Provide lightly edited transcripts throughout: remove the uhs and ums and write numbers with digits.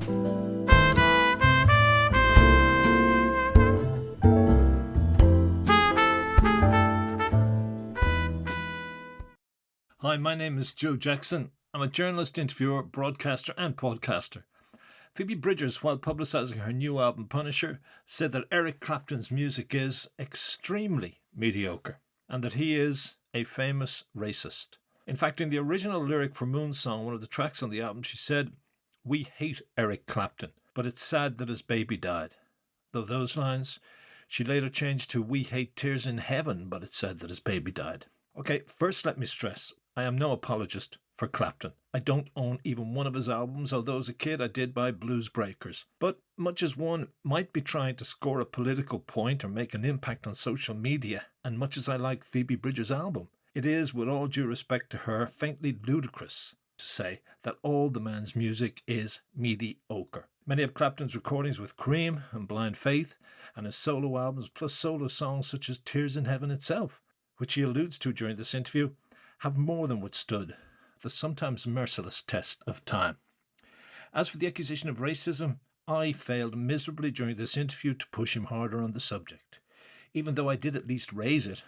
Hi, my name is Joe Jackosn. I'm a journalist, interviewer, broadcaster and podcaster. Phoebe Bridgers, while publicising her new album Punisher, said that Eric Clapton's music is extremely mediocre and that he is a famous racist. In fact, in the original lyric for Moonsong, one of the tracks on the album, she said, "We hate Eric Clapton, but it's sad that his baby died." Though those lines, she later changed to, "We hate Tears in Heaven, but it's sad that his baby died." Okay, first let me stress, I am no apologist for Clapton. I don't own even one of his albums, although as a kid I did buy Blues Breakers. But much as one might be trying to score a political point or make an impact on social media, and much as I like Phoebe Bridgers' album, it is, with all due respect to her, faintly ludicrous to say that all the man's music is mediocre. Many of Clapton's recordings with Cream and Blind Faith, and his solo albums, plus solo songs such as Tears in Heaven itself, which he alludes to during this interview, have more than withstood the sometimes merciless test of time. As for the accusation of racism, I failed miserably during this interview to push him harder on the subject, even though I did at least raise it,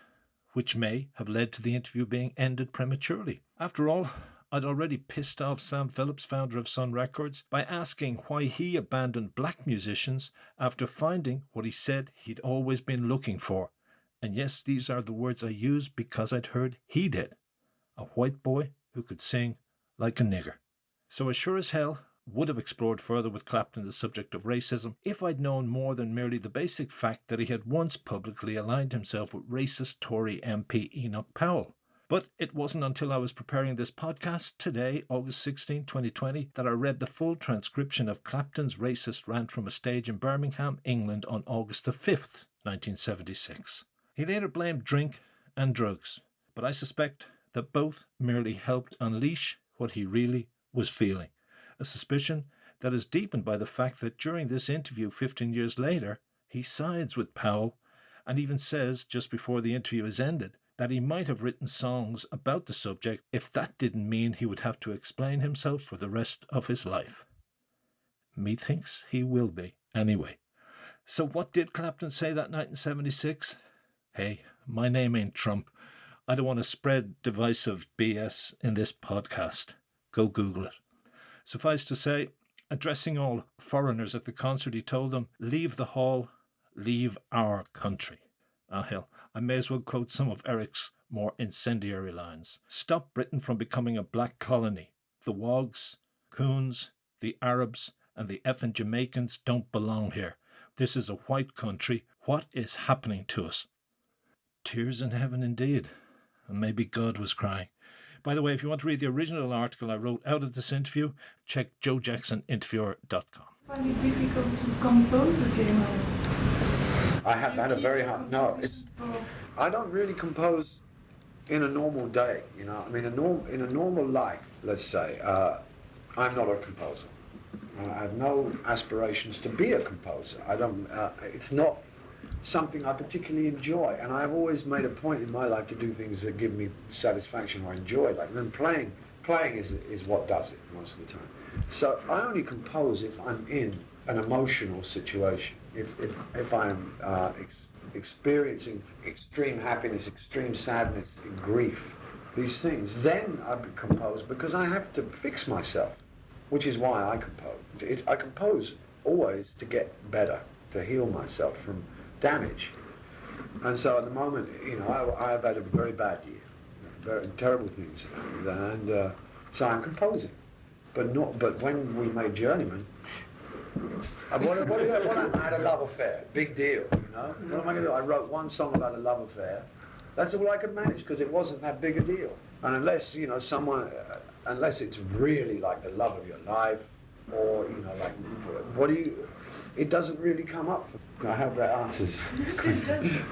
which may have led to the interview being ended prematurely. After all, I'd already pissed off Sam Phillips, founder of Sun Records, by asking why he abandoned black musicians after finding what he said he'd always been looking for. And yes, these are the words I use because I'd heard he did. A white boy who could sing like a nigger. So I sure as hell would have explored further with Clapton the subject of racism if I'd known more than merely the basic fact that he had once publicly aligned himself with racist Tory MP Enoch Powell. But it wasn't until I was preparing this podcast today, August 16, 2020, that I read the full transcription of Clapton's racist rant from a stage in Birmingham, England on August the 5th, 1976. He later blamed drink and drugs, but I suspect that both merely helped unleash what he really was feeling, a suspicion that is deepened by the fact that during this interview 15 years later, he sides with Powell and even says, just before the interview is ended, that he might have written songs about the subject if that didn't mean he would have to explain himself for the rest of his life. Methinks he will be, anyway. So what did Clapton say that night in 76? Hey, my name ain't Trump. I don't want to spread divisive BS in this podcast. Go Google it. Suffice to say, addressing all foreigners at the concert, he told them, "Leave the hall, leave our country." Ah, hell, I may as well quote some of Eric's more incendiary lines. "Stop Britain from becoming a black colony. The Wogs, Coons, the Arabs, and the effing Jamaicans don't belong here. This is a white country. What is happening to us?" Tears in heaven indeed. And maybe God was crying. By the way, if you want to read the original article I wrote out of this interview, check joejacksoninterviewer.com. I find it difficult to compose again. I have had a very hard... No, I don't really compose in a normal day, you know. I mean, in a normal life, let's say, I'm not a composer. I have no aspirations to be a composer. I don't... it's not something I particularly enjoy, and I've always made a point in my life to do things that give me satisfaction or enjoy. Like, then playing is what does it most of the time. So I only compose if I'm in an emotional situation. If I'm experiencing extreme happiness, extreme sadness, grief, these things, then I compose because I have to fix myself, which is why I compose. I compose always to get better, to heal myself from damage. And so at the moment, you know, I've had a very bad year, very terrible things happened, and so I'm composing. But when we made Journeyman, I had a love affair, big deal, you know. What am I going to do? I wrote one song about a love affair. That's all I could manage because it wasn't that big a deal. And unless, you know, unless it's really like the love of your life, or, you know, like, it doesn't really come up. I hope that answers.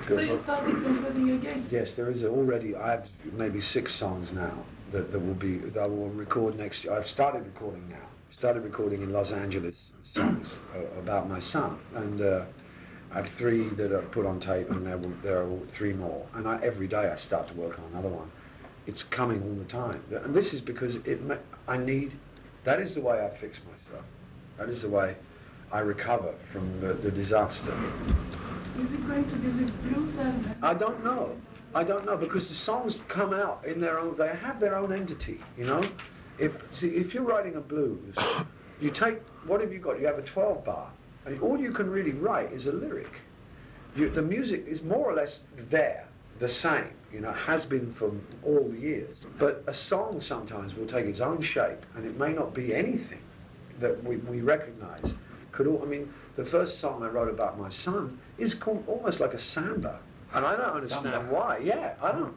So you started composing again? Yes, there is already, I have maybe 6 songs now that I will record next year. I've started recording now. Started recording in Los Angeles songs about my son, and I have 3 that are put on tape, and there are 3 more. And every day I start to work on another one. It's coming all the time, and this is because that is the way I fix myself. That is the way I recover from the disaster. Is it going to be this blues album? I don't know. I don't know, because the songs come out in their own, they have their own entity, you know? If you're writing a blues, you take, what have you got? You have a 12 bar, and all you can really write is a lyric. The music is more or less there, the same, you know, has been for all the years. But a song sometimes will take its own shape, and it may not be anything that we recognize. I mean, the first song I wrote about my son is called almost like a samba, and I don't understand why. Yeah, I don't.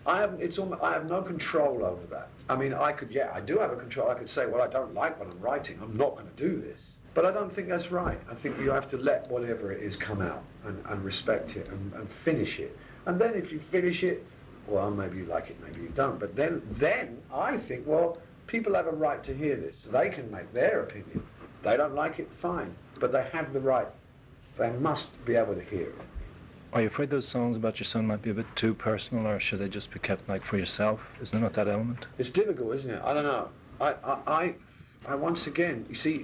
I have no control over that. I mean, I do have a control. I could say, well, I don't like what I'm writing. I'm not going to do this. But I don't think that's right. I think you have to let whatever it is come out and respect it and finish it. And then if you finish it, well, maybe you like it, maybe you don't. But then I think, well, people have a right to hear this. They can make their opinion. They don't like it, fine. But they have the right. They must be able to hear it. Are you afraid those songs about your son might be a bit too personal, or should they just be kept like for yourself? Is there not that element? It's difficult, isn't it? I don't know. I once again, you see,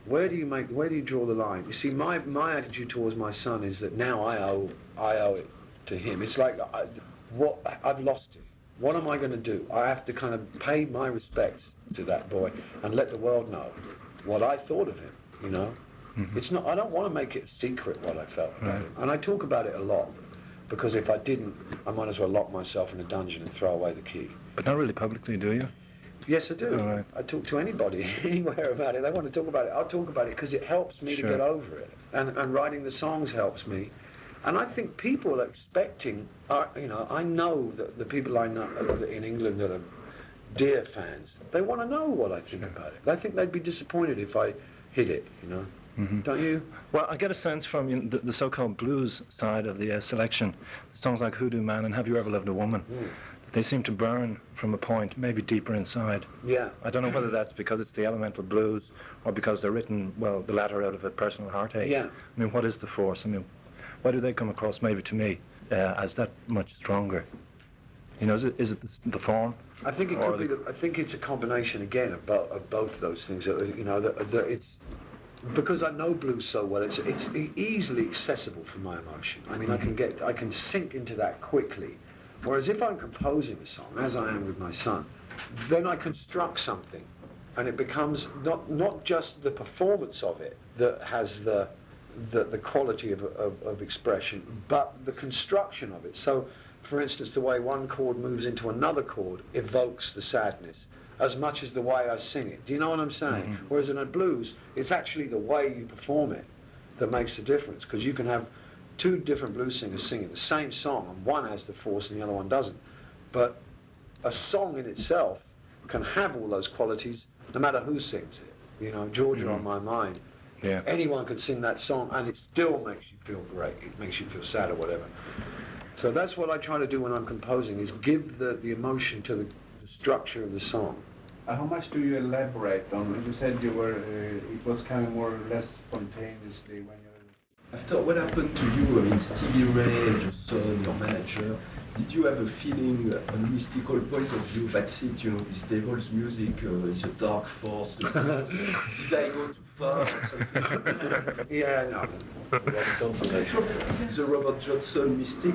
where do you draw the line? You see, my attitude towards my son is that now I owe it to him. It's like I've lost him. What am I going to do? I have to kind of pay my respects to that boy and let the world know what I thought of him. You know, it's not. I don't want to make it a secret what I felt about him, and I talk about it a lot because if I didn't, I might as well lock myself in a dungeon and throw away the key. But not really publicly, do you? Yes, I do. All right. I talk to anybody, anywhere about it. They want to talk about it. I'll talk about it because it helps me to get over it. And writing the songs helps me. And I think people are expecting, I know that the people I know in England that are dear fans, they want to know what I think about it. I think they'd be disappointed if I hid it, you know. Don't you? Well, I get a sense from the so-called blues side of the selection, songs like Hoodoo Man and Have You Ever Loved a Woman, they seem to burn from a point maybe deeper inside. Yeah. I don't know whether that's because it's the elemental blues or because they're written, well, the latter out of a personal heartache. Yeah. I mean, what is the force? I mean, why do they come across maybe to me as that much stronger? You know, is it the form? I think it could be. I think it's a combination again of both those things. You know, that it's because I know blues so well. It's easily accessible for my emotion. I mean, I can sink into that quickly. Whereas if I'm composing a song, as I am with my son, then I construct something, and it becomes not just the performance of it that has the quality of expression, but the construction of it. So, for instance, the way one chord moves into another chord evokes the sadness as much as the way I sing it. Do you know what I'm saying? Whereas in a blues, it's actually the way you perform it that makes the difference, because you can have two different blues singers singing the same song, and one has the force and the other one doesn't. But a song in itself can have all those qualities no matter who sings it. You know, Georgia on My Mind. Yeah. Anyone could sing that song and it still makes you feel great. It makes you feel sad or whatever. So that's what I try to do when I'm composing, is give the emotion to the structure of the song. How much do you elaborate on? You said it was coming more or less spontaneously when you... After what happened to you, I mean, Stevie Ray, your son, your manager, did you have a feeling, a mystical point of view, that's it, you know, this devil's music is a dark force? Did I go too far or something? Yeah, no. The Robert Johnson mystic,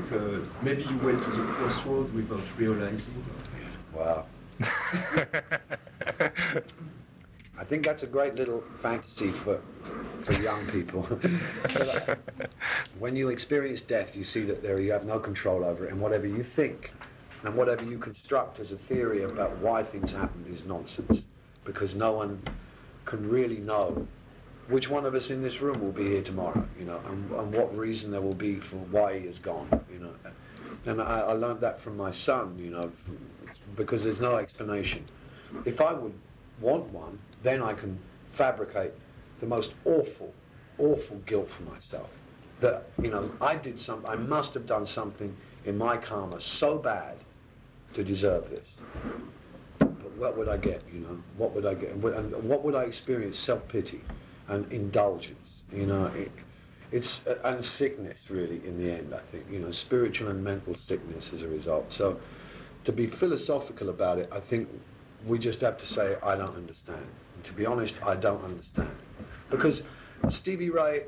maybe you went to the crossroad without realizing. Wow. I think that's a great little fantasy for young people. When you experience death, you see that you have no control over it, and whatever you think and whatever you construct as a theory about why things happen is nonsense, because no one can really know which one of us in this room will be here tomorrow, you know, and what reason there will be for why he is gone, you know. And I learned that from my son, you know, because there's no explanation. If I would want one, then I can fabricate the most awful guilt for myself. That, you know, I must have done something in my karma so bad to deserve this. But what would I get, you know? What would I get? And what would I experience? Self-pity and indulgence, you know? And sickness, really, in the end, I think. You know, spiritual and mental sickness as a result. So, to be philosophical about it, I think we just have to say, I don't understand. And to be honest, I don't understand. Because Stevie Ray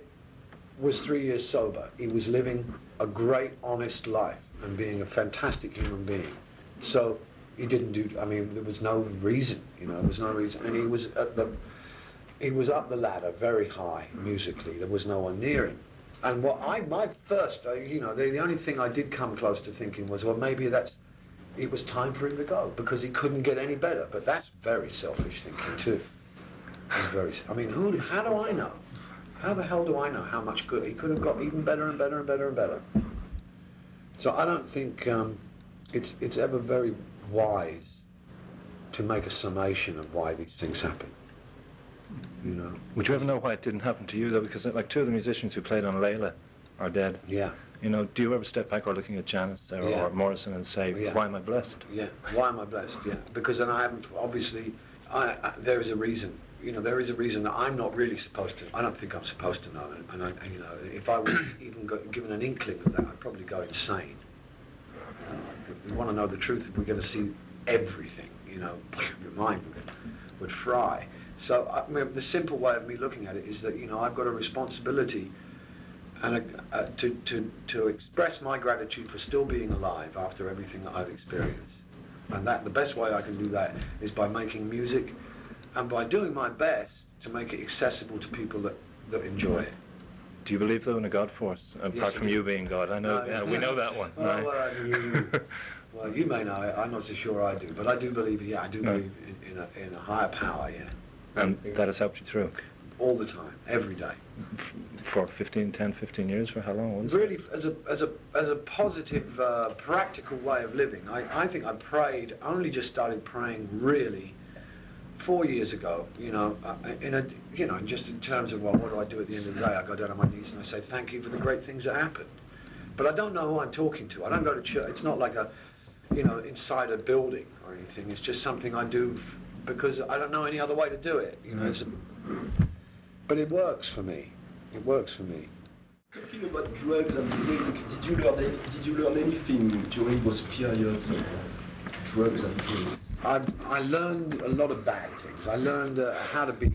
was 3 years sober. He was living a great, honest life and being a fantastic human being. So he didn't do, I mean, there was no reason, there was no reason. And he was up the ladder very high musically. There was no one near him. And the only thing I did come close to thinking was, well, maybe it was time for him to go because he couldn't get any better. But that's very selfish thinking too. How do I know? How the hell do I know how much good he could have got even better and better and better and better? So I don't think it's ever very wise to make a summation of why these things happen. Would you ever know why it didn't happen to you though? Because like two of the musicians who played on Layla are dead. Yeah. Do you ever step back or looking at Janis or Morrison and say, why am I blessed? Yeah. Why am I blessed? Yeah. Because then I haven't, obviously, there is a reason. There is a reason that I'm not really supposed to. I don't think I'm supposed to know. And if I was even given an inkling of that, I'd probably go insane. If we want to know the truth, if we're going to see everything, your mind would fry. So the simple way of me looking at it is that I've got a responsibility and to express my gratitude for still being alive after everything that I've experienced. And that the best way I can do that is by making music and by doing my best to make it accessible to people that enjoy it. Do you believe though in a God force apart from you being God? I know, we know that one. Well, you may know it. I'm not so sure I do, but I do believe. Yeah, I do believe in a higher power. Yeah. And that has helped you through? All the time, every day. For 10, 15 years, for how long? Really, as a positive, practical way of living. I think I only just started praying really 4 years ago, just in terms of, well, what do I do at the end of the day? I go down on my knees and I say, thank you for the great things that happened. But I don't know who I'm talking to. I don't go to church. It's not like inside a building or anything. It's just something I do because I don't know any other way to do it. But it works for me. It works for me. Talking about drugs and drink, did you learn anything during those periods of drugs and drink? I learned a lot of bad things. I learned how to be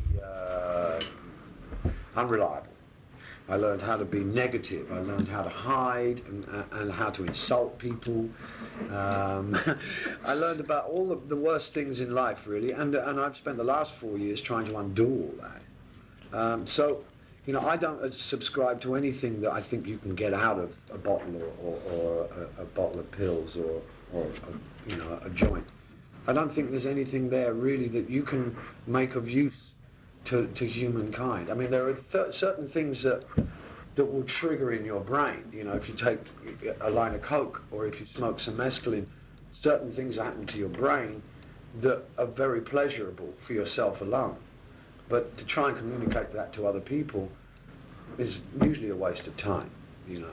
unreliable. I learned how to be negative. I learned how to hide and how to insult people. I learned about all of the worst things in life, really, and I've spent the last 4 years trying to undo all that. So, I don't subscribe to anything that I think you can get out of a bottle or a bottle of pills or a joint. I don't think there's anything there really that you can make of use to humankind. I mean, there are certain things that will trigger in your brain. If you take a line of coke or if you smoke some mescaline, certain things happen to your brain that are very pleasurable for yourself alone. But to try and communicate that to other people is usually a waste of time.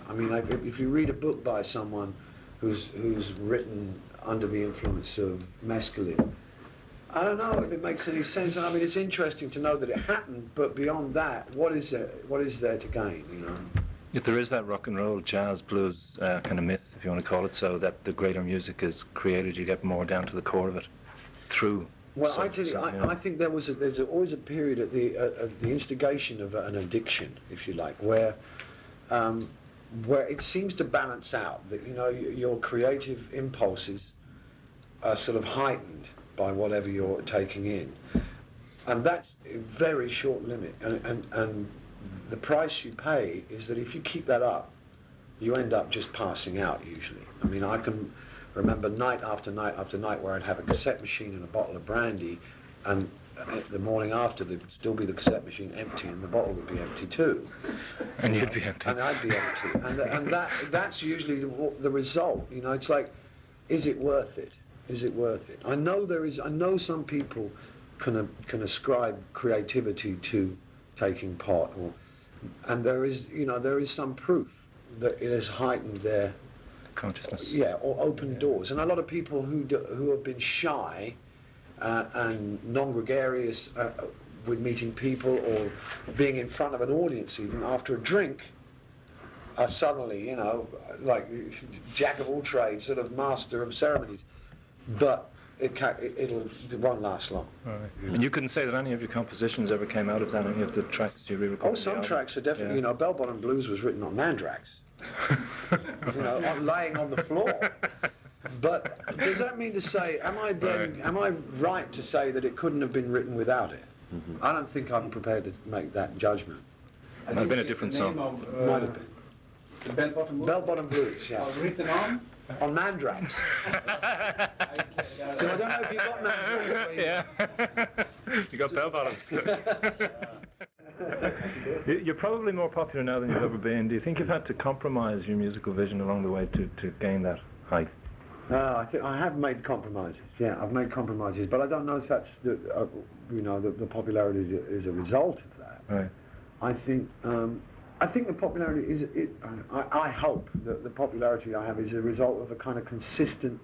I mean, if you read a book by someone who's written under the influence of mescaline, I don't know if it makes any sense. I mean, it's interesting to know that it happened, but beyond that, what is there to gain, Yet there is that rock and roll, jazz, blues kind of myth, if you want to call it so, that the greater music is created, you get more down to the core of it through. Well, I tell you, I think there's always a period at the instigation of an addiction, if you like, where it seems to balance out that your creative impulses are sort of heightened by whatever you're taking in, and that's a very short limit. And the price you pay is that if you keep that up, you end up just passing out usually. I mean, I can remember night after night after night where I'd have a cassette machine and a bottle of brandy, and the morning after there'd still be the cassette machine empty and the bottle would be empty too. And you'd be empty. And I'd be empty. And that's usually the result. It's like, is it worth it? Is it worth it? I know some people can ascribe creativity to taking pot, and there is some proof that it has heightened their consciousness. Yeah, or opened doors. And a lot of people who have been shy and non-gregarious with meeting people or being in front of an audience even after a drink are suddenly, like jack of all trades, sort of master of ceremonies. But it won't last long. Right. And you couldn't say that any of your compositions ever came out of that, any of the tracks you re-recorded? Oh, some tracks are definitely, Bell Bottom Blues was written on Mandrax. Laying on the floor. But does that mean to say, am I right to say that it couldn't have been written without it? Mm-hmm. I don't think I'm prepared to make that judgment. It might have been a different song. Might have been. The Bell Bottom Blues? Bell Bottom Blues, yeah. Written on? On Mandrax. So I don't know if you got Mandrax. Yeah. You got bell bottoms. You're probably more popular now than you've ever been. Do you think you've had to compromise your musical vision along the way to gain that height? I think I have made compromises. Yeah, I've made compromises, but I don't know if that's the popularity is a result of that. Right. I think the popularity is it. I hope that the popularity I have is a result of a kind of consistent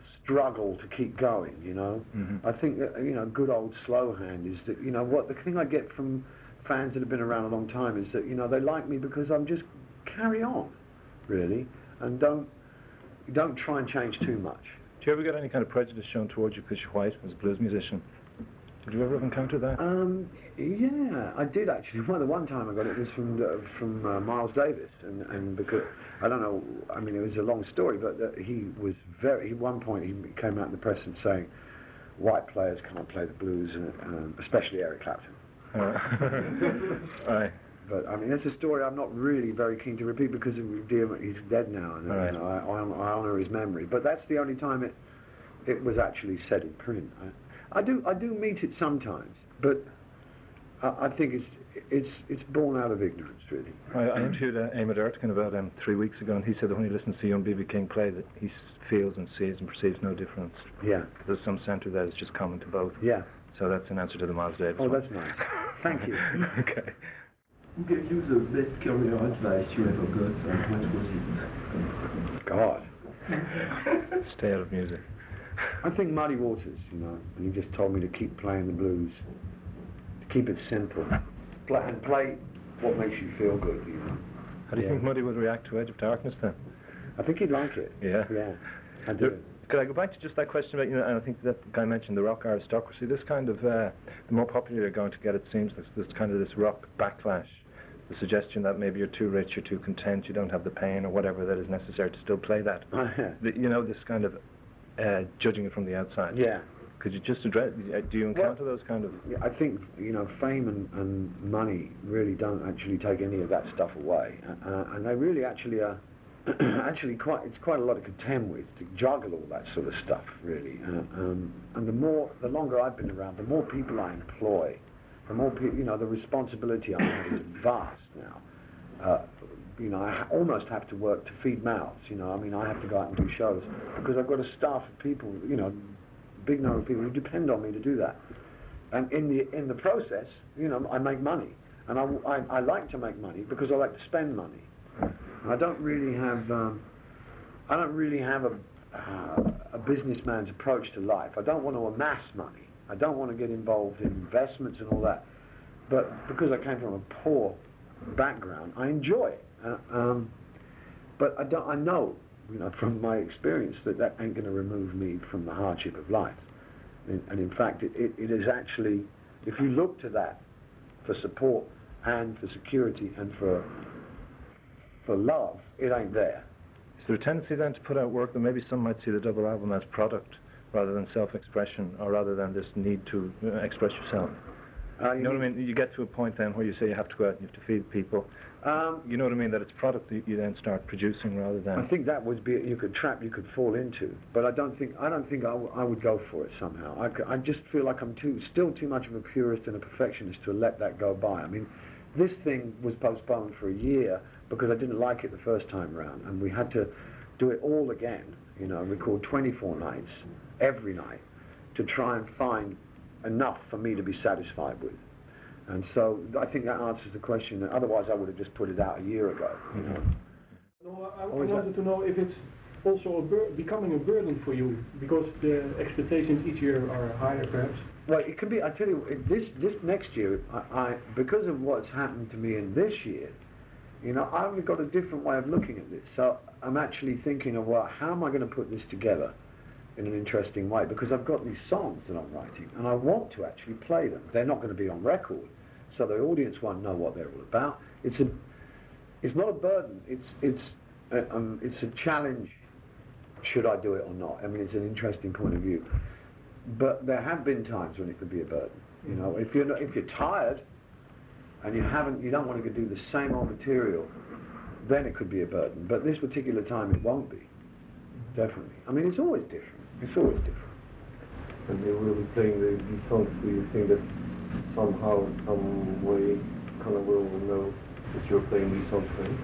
struggle to keep going. Mm-hmm. I think that good old slow hand is that what the thing I get from fans that have been around a long time is that they like me because I'm just carry on, really, and don't try and change too much. Do you ever get any kind of prejudice shown towards you because you're white as a blues musician? Did you ever encounter that? Yeah, I did actually. The one time I got it was from Miles Davis, and because I don't know. I mean, it was a long story, but he was at one point he came out in the press and saying, "White players can't play the blues, especially Eric Clapton." Right. But I mean, it's a story I'm not really very keen to repeat because he's dead now, and right. I honour his memory. But that's the only time it was actually said in print. I do meet it sometimes, but I think it's born out of ignorance, really. I interviewed Éamon Ertekin about 3 weeks ago, and he said that when he listens to young B.B. King play, that he feels and sees and perceives no difference. Yeah. There's some centre that is just common to both. Yeah. So that's an answer to the Miles Davis Oh, one. that's nice. Thank you. Okay. Who gave you the best career advice you ever got, and what was it? God. Stay out of music. I think Muddy Waters, and he just told me to keep playing the blues, to keep it simple, play what makes you feel good, How do you think Muddy would react to Edge of Darkness then? I think he'd like it. Yeah. Yeah, I do. Could I go back to just that question about, and I think that guy mentioned the rock aristocracy, this kind of, the more popular you're going to get, it seems, this kind of this rock backlash, the suggestion that maybe you're too rich, you're too content, you don't have the pain or whatever that is necessary to still play that. This kind of judging it from the outside. Yeah. Could you just address, do you encounter those kind of... I think, fame and money really don't actually take any of that stuff away. And they really actually are, it's quite a lot to contend with, to juggle all that sort of stuff, really. And the longer I've been around, the more people I employ, the more the responsibility I have is vast now. I almost have to work to feed mouths, I have to go out and do shows because I've got a staff of people, big number of people who depend on me to do that. And in the process, I make money. And I like to make money because I like to spend money. And I don't really have a businessman's approach to life. I don't want to amass money. I don't want to get involved in investments and all that. But because I came from a poor background, I enjoy it. But I know, from my experience that ain't going to remove me from the hardship of life. And in fact, it is actually, if you look to that for support and for security and for love, it ain't there. Is there a tendency then to put out work that maybe some might see the double album as product rather than self-expression, or rather than this need to express yourself? You know what I mean? You get to a point then where you say you have to go out and you have to feed people. You know what I mean? That it's product that you then start producing rather than... I think that would be you could fall into, but I don't think I would go for it somehow. I just feel like I'm still too much of a purist and a perfectionist to let that go by. I mean, this thing was postponed for a year because I didn't like it the first time round, and we had to do it all again. Record 24 nights every night to try and find enough for me to be satisfied with. And so I think that answers the question. Otherwise, I would have just put it out a year ago. No, I wanted to know if it's also becoming a burden for you, because the expectations each year are higher, perhaps. Well, it could be. I tell you, this next year, I because of what's happened to me in this year, I've got a different way of looking at this. So I'm actually thinking of, well, how am I going to put this together in an interesting way, because I've got these songs that I'm writing and I want to actually play them. They're not going to be on record, so the audience won't know what they're all about. It's not a burden. It's a challenge. Should I do it or not? I mean, it's an interesting point of view. But there have been times when it could be a burden. You know, if you're tired and you don't want to do the same old material, then it could be a burden. But this particular time, it won't be. Definitely. I mean, it's always different. It's always different. And they will be playing these songs. Do you think that somehow, some way, Conor will know that you're playing these songs for him?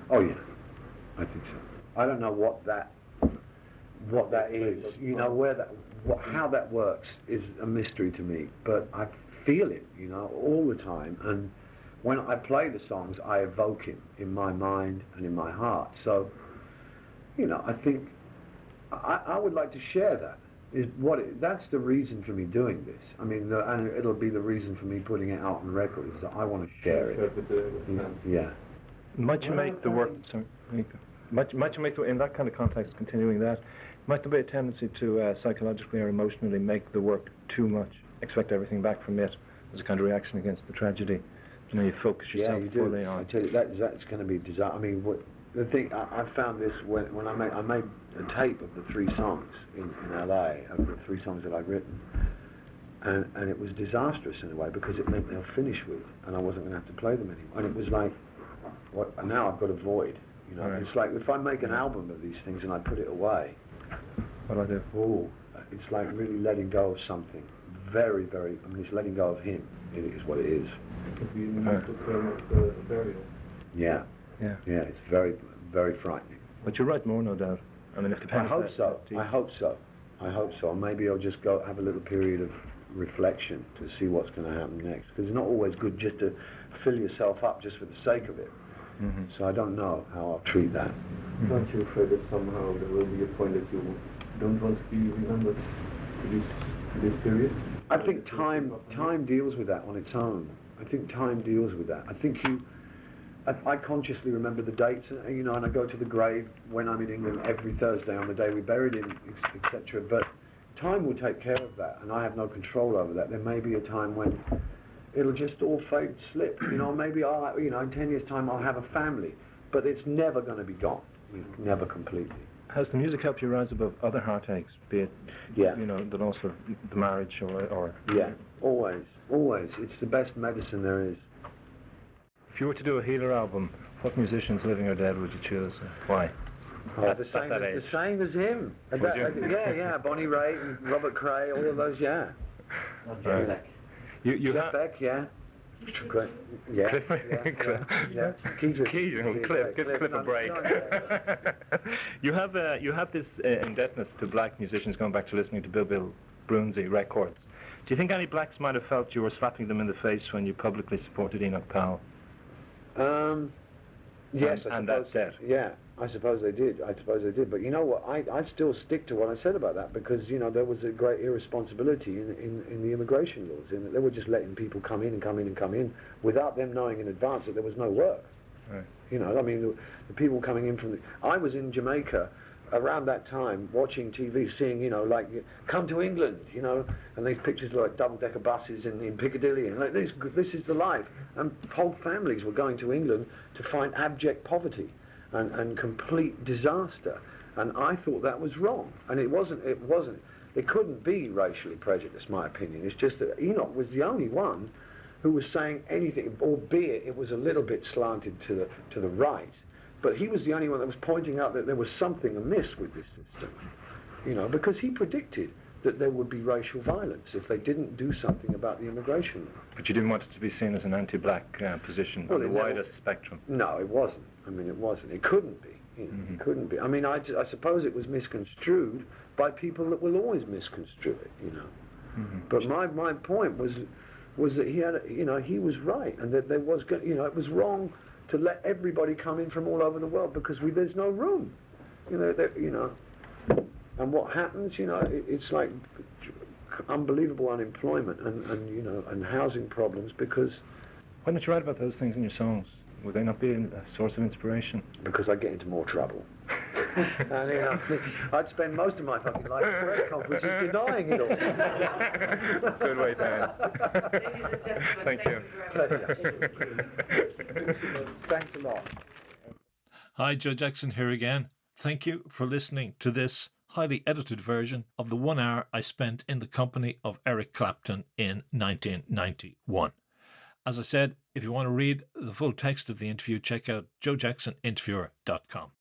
Oh yeah, I think so. I don't know what that is. You know, how that works is a mystery to me. But I feel it, you know, all the time. And when I play the songs, I evoke him in my mind and in my heart. So, you know, I think I would like to share that. That's the reason for me doing this. I mean, and it'll be the reason for me putting it out on record, is that I want to share it. Yeah. Might you make the work? Sorry, might you make the, in that kind of context, continuing that, might there be a tendency to psychologically or emotionally make the work too much, expect everything back from it as a kind of reaction against the tragedy? You know, you focus yourself fully on. I tell you, that's going to be disaster. I mean, the thing I found this when I made a tape of the 3 songs in LA, of the 3 songs that I'd written, and it was disastrous in a way, because it meant they were finished with, and I wasn't going to have to play them anymore. And it was like, now I've got a void. You know, right. It's like if I make an album of these things and I put it away, what do I do? Oh, it's like really letting go of something. Very, very. I mean, it's letting go of him. It is what it is. Yeah. Yeah. Yeah. It's very, very frightening. But you write more, no doubt. I mean, if the I hope so. I hope so. I hope so. And maybe I'll just go have a little period of reflection to see what's going to happen next. Because it's not always good just to fill yourself up just for the sake of it. Mm-hmm. So I don't know how I'll treat that. Aren't you afraid that somehow there will be a point that you don't want to be remembered for this period? I think time deals with that on its own. I think time deals with that. I think I consciously remember the dates, you know, and I go to the grave when I'm in England every Thursday on the day we buried him, etc. But time will take care of that, and I have no control over that. There may be a time when it'll just all fade, slip. You know, maybe in 10 years' time I'll have a family, but it's never going to be gone. Never completely. Has the music helped you rise above other heartaches, be it, you know, the loss of the marriage or... Yeah, always. It's the best medicine there is. If you were to do a healer album, what musicians, living or dead, would you choose? Why? The same as him. Yeah, Bonnie Raitt and Robert Cray, all of those, yeah. Right. Jeff Beck, yeah. Great. Yeah. Cliff a break. You have this indebtedness to black musicians, going back to listening to Bill Brunsey records. Do you think any blacks might have felt you were slapping them in the face when you publicly supported Enoch Powell? Yes, and that's it. Yeah, I suppose they did. But you know what? I still stick to what I said about that, because you know there was a great irresponsibility in the immigration laws, in that they were just letting people come in without them knowing in advance that there was no work. Right. You know, I mean, the people coming in from I was in Jamaica around that time watching TV, seeing, you know, like, come to England, you know, and these pictures were like double-decker buses in Piccadilly, and like this is the life. And whole families were going to England to find abject poverty and complete disaster. And I thought that was wrong. And it wasn't. It couldn't be racially prejudiced, my opinion. It's just that Enoch was the only one who was saying anything, albeit it was a little bit slanted to the right. But he was the only one that was pointing out that there was something amiss with this system, you know, because he predicted that there would be racial violence if they didn't do something about the immigration law. But you didn't want it to be seen as an anti-black position on the widest spectrum. No, it wasn't. I mean, it wasn't. It couldn't be. You know, It couldn't be. I mean, I suppose it was misconstrued by people that will always misconstrue it, you know. Mm-hmm. But my point was that he had, you know, he was right, and that there was, you know, it was wrong to let everybody come in from all over the world, because there's no room, you know. And what happens, you know, it's like unbelievable unemployment and you know, and housing problems, because... Why don't you write about those things in your songs? Would they not be a source of inspiration? Because I get into more trouble. And you know, I'd spend most of my fucking life at press conferences denying it all. Good way, Dan. Thank you. Thanks a lot. Hi, Joe Jackson here again. Thank you for listening to this highly edited version of the 1 hour I spent in the company of Eric Clapton in 1991. As I said, if you want to read the full text of the interview, check out joejaksoninterviewer.com.